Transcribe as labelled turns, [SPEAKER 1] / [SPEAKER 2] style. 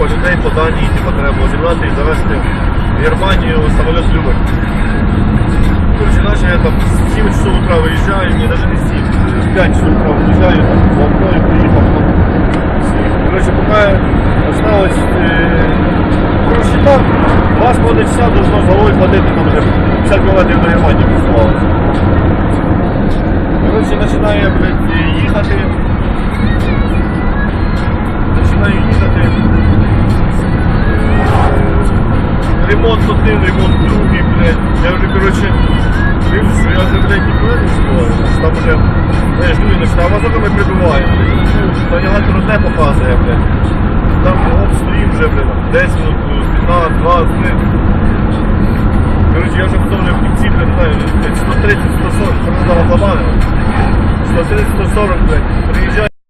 [SPEAKER 1] купа людей по Данії, типу, треба було зібрати і завезти в Германію самоліт Любер. Короче, наче я там в 7 часов утра виїжджаю, ні, навіть не 7, в 5 часов утра виїжджаю, там, в окно і приїхав. Короче, поки осталось, короче, там 2,5 часа должно з головою ходити, там вже 50 км до Германії просувалося. Короче, починаю, блядь, їхати. Ремонт один, ремонт другий, блядь. Я вже, короче, дивлюсь, що я вже, блядь, ніколи не спорю. Там вже, знаєш, люди починали, мазоками прибувають, блядь. Навігатор одне показує, блядь. Там обстрім вже, блядь, 10 минут, 15, 20, блядь. Короче, я вже потім вже в кінці, блядь, не знаю, 130, 140, що ми зараз забавили. 130, 140, блядь, приїжджаю.